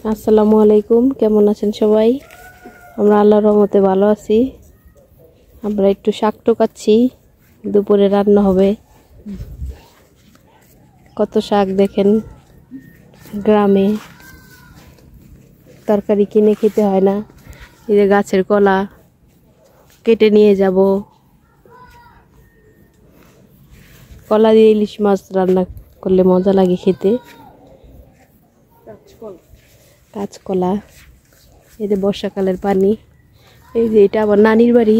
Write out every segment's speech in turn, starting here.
আসসালামু আলাইকুম, কেমন আছেন সবাই? আমরা আল্লাহর রহমতে ভালো আছি। আমরা একটু শাক টোকাচ্ছি, দুপুরে রান্না হবে। কত শাক দেখেন, গ্রামে তরকারি কিনে খেতে হয় না। এই যে গাছের কলা কেটে নিয়ে যাব, কলা দিয়ে ইলিশ মাছ রান্না করলে মজা লাগে খেতে। কাঁচকলা, এই যে বর্ষাকালের পানি। এই যে এটা আমার নানির বাড়ি,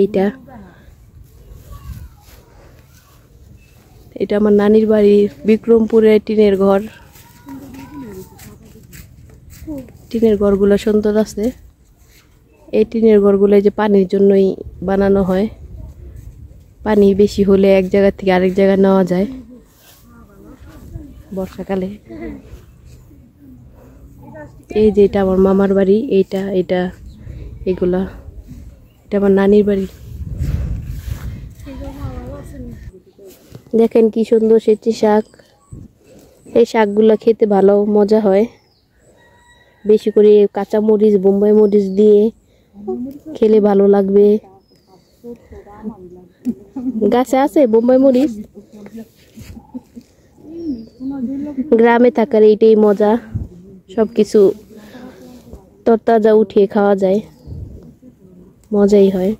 এটা আমার নানির বাড়ি বিক্রমপুরে। টিনের ঘর, টিনের ঘরগুলো সুন্দর আছে। এই টিনের ঘরগুলো যে পানির জন্যই বানানো হয়। পানি বেশি হলে এক জায়গা থেকে আরেক জায়গায় নেওয়া যায় বর্ষাকালে। এই যে এটা আমার মামার বাড়ি, এগুলা এটা আমার নানির বাড়ি। দেখেন কি সুন্দর সেচি শাক। এই শাকগুলা খেতে ভালো মজা হয়, বেশি করে কাঁচা মরিচ, বোম্বাই মরিচ দিয়ে খেলে ভালো লাগবে। গাছে আছে বোম্বাই মরিচ। গ্রামে থাকার এইটাই মজা, সবকিছু তরতাজা উঠিয়ে খাওয়া যায়, মজাই হয়।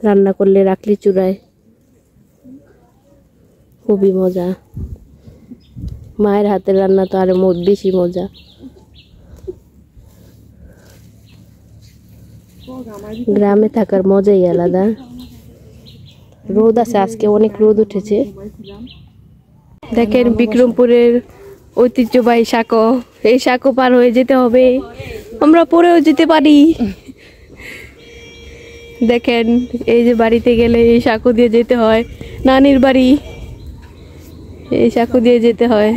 রান্না করলে রাখলি চুড়ায় খুবই মজা। মায়ের হাতের রান্না তো আরো বেশি মজা। গ্রামে থাকার মজাই আলাদা। রোদ আছে আজকে, অনেক রোদ উঠেছে। দেখেন বিক্রমপুরের ঐতিহ্যবাহী সাঁকো। এই সাঁকো পার হয়ে যেতে হবে, আমরা পরেও যেতে পারি। দেখেন এই যে বাড়িতে গেলে এই সাঁকো দিয়ে যেতে হয়। নানির বাড়ি, এই সাঁকো দিয়ে যেতে হয়।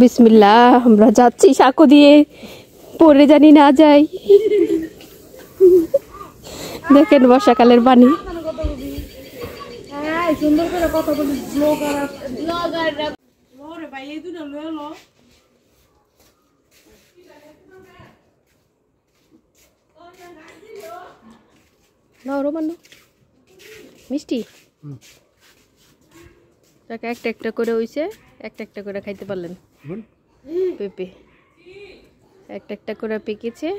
বিসমিল্লাহ, আমরা যাচ্ছি সাঁকো দিয়ে, পরে জানি না যাই। দেখেন বর্ষাকালের পানি। মিষ্টি একটা একটা করে হইছে, একটা একটা করে খাইতে পারলেন। পেঁপে একটা একটা করে পেকেছে,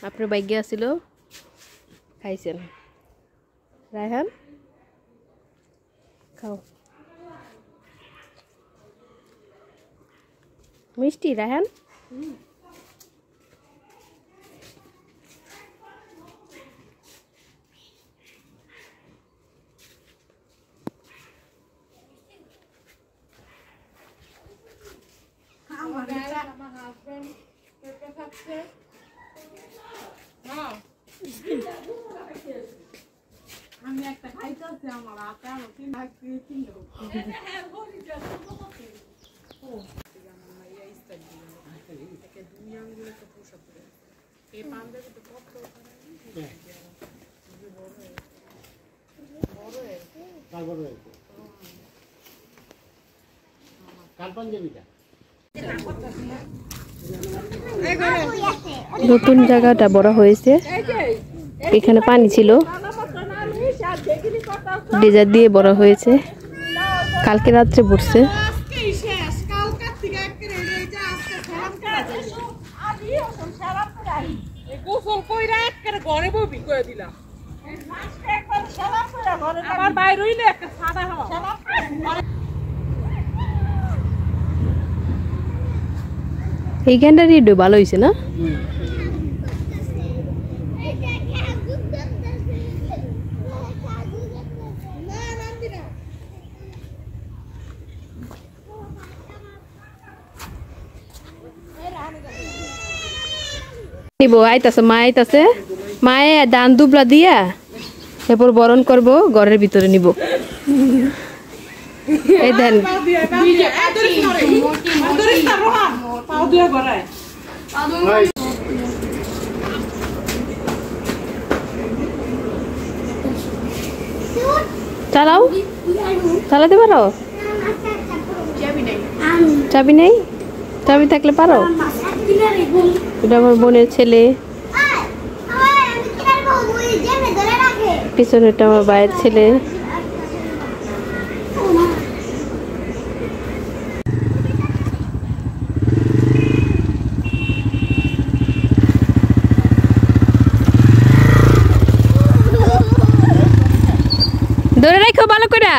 আপনার ভাগ্যে আছিল, খাইছেন। রায়হান খাও মিষ্টি। রায়হান আমি একটা খাইতেছি, আমার আটা নতুন জায়গাটা বড় হয়েছে, এখানে পানি ছিল, ডেজার দিয়ে বড় হয়েছে। কালকে রাত্রে পড়ছে। এইখানটা রেডিও ভালো হয়েছে না? আইতাছে মা, আইতাছে মায়ে ধান দুবলা দিয়া এরপর বরণ করবো, ঘরের ভিতরে নিব। এই দেন চালাও। চালাতে পারো? চাবি নেই? চাবি থাকলে পারো? এটা আমার বোনের ছেলে, পিছনেরটা আমার ভাইয়ের ছেলে। ধরে রাখো ভালো করে।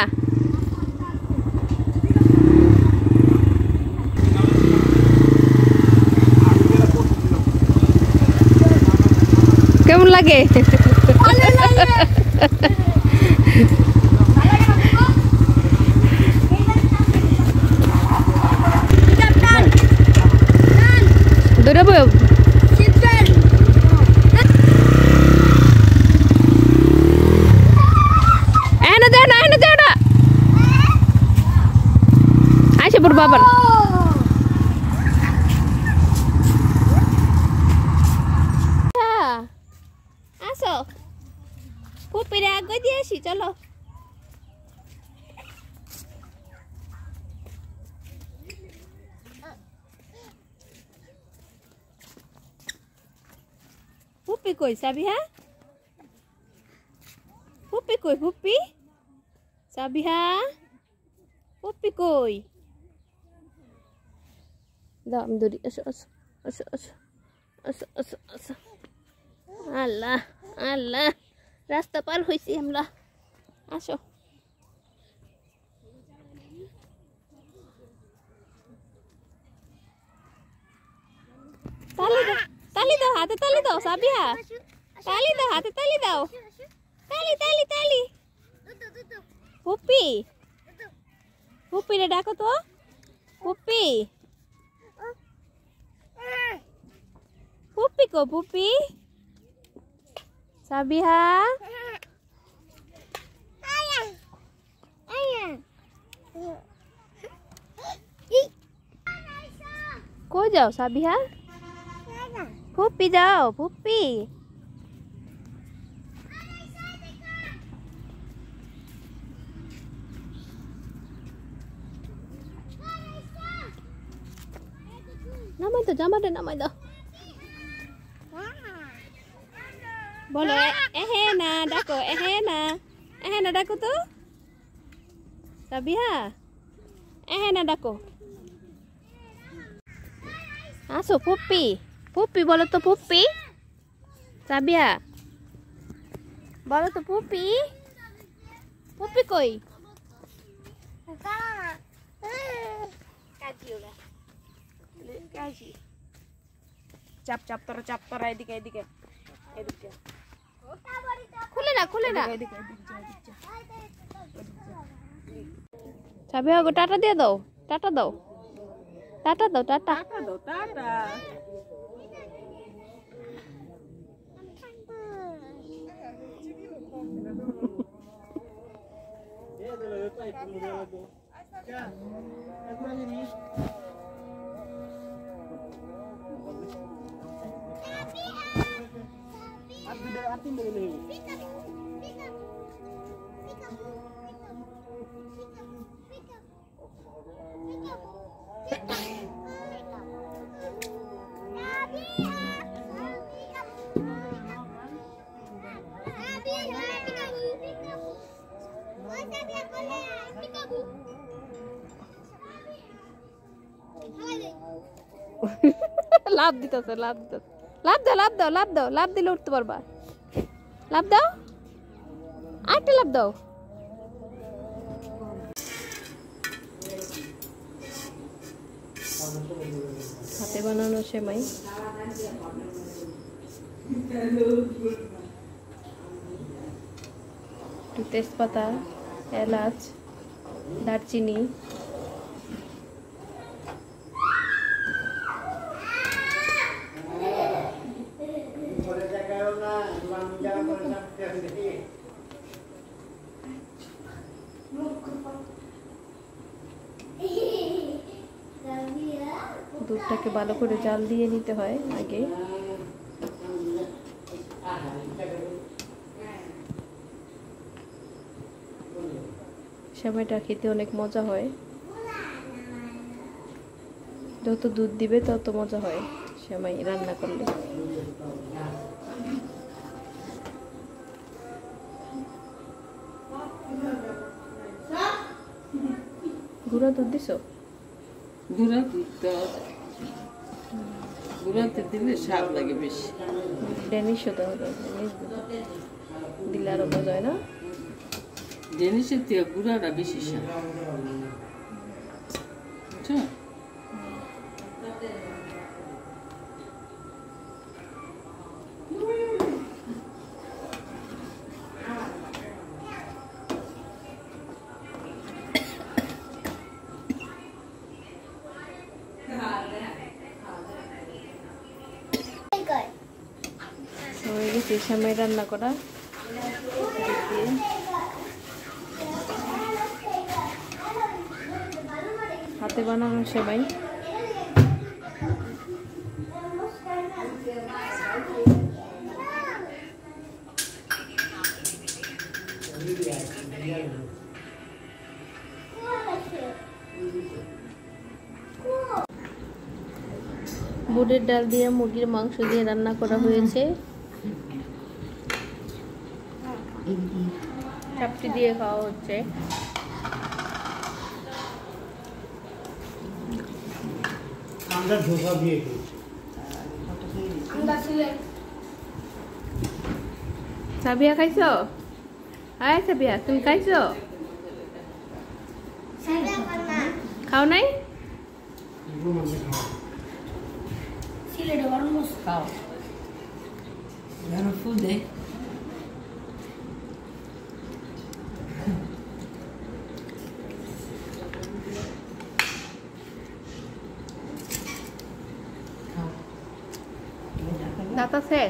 কেমন লাগে? দৌড়াবো? আইসে পড়বো আবার। আসো পুপিরে আগে দিয়ে আসি, চলো। পুপি কই সাবিহা? পুপি কই? পুপি সাবিহা পুপি কই? দাও আমি দৌড়ি। আসো আসো আসো আসো আসো আসো আসো। আল্লাহ আল্লাহ, রাস্তা পার হয়েছি আমরা। আসো। তালি দাও, তালি দাও, হাতে তালি দাও সাবিহা। তালি দাও, হাতে তালি দাও। তালি তালি তালি। পুপি, পুপি রে ডাকো তো। পুপি, পুপি কো? পুপি সাবিহা। কই যাও সাবিহা? পুপি যাও, পুপি। নামাই দাও, জামাটা নামাই দাও। বলো এহে না, ডাকো এহে না, এহে না ডাকো তো সাবিহা। এহে না ডাকো। আসো পুপি, পুপি বলো তো। পুপি সাবিহা বলো তো। পুপি, পুপি কই? চাপ চাপ তোরা, চাপ তোরা, এদিকে এদিকে এদিকে। খুলে না, খুলে না। এদিকে সাবিহা গো টাটা দিয়ে দাও, টাটা দাও, টাটা দাও, টাটা। টাটা দাও, টাটা। লাভ দিতেছে, লাভ দিতেছে। লাভ দাও, লাভ দাও, লাভ দাও। লাভ দিলে উঠতে পারবা। লাভ দাও, আরেকটা লাভ দাও। হাতে বানানো সেমাই। তেজপাতা, এলাচ, দারচিনি, দুধটাকে ভালো করে জাল দিয়ে নিতে হয় আগে। সেমাইটা খেতে অনেক মজা হয়, যত দুধ দিবে তত মজা হয় সেমাই রান্না করলে। গুঁড়া দুধ দিছো? গুঁড়া দুধ দিলে স্বাদ লাগে বেশি। ডেনিশ হতে হবে, দিলে আরো মজা হয় না? ডেনিশের থেকে গুঁড়াটা বেশি স্বাদ, বুঝছো? হয়ে গেছে সেমাই রান্না করা। হাতে বানানো সেমাই। বুটের ডাল দিয়ে মুরগির মাংস দিয়ে রান্না করা হয়েছে, চাপটি দিয়ে খাওয়া হচ্ছে। আমরা ধোসা দিয়ে সাবিয়া খাইছো? আয় সাবিয়া, তুমি খাইছো? খাও নাই? খাও, ফুদে দাঁত আছে?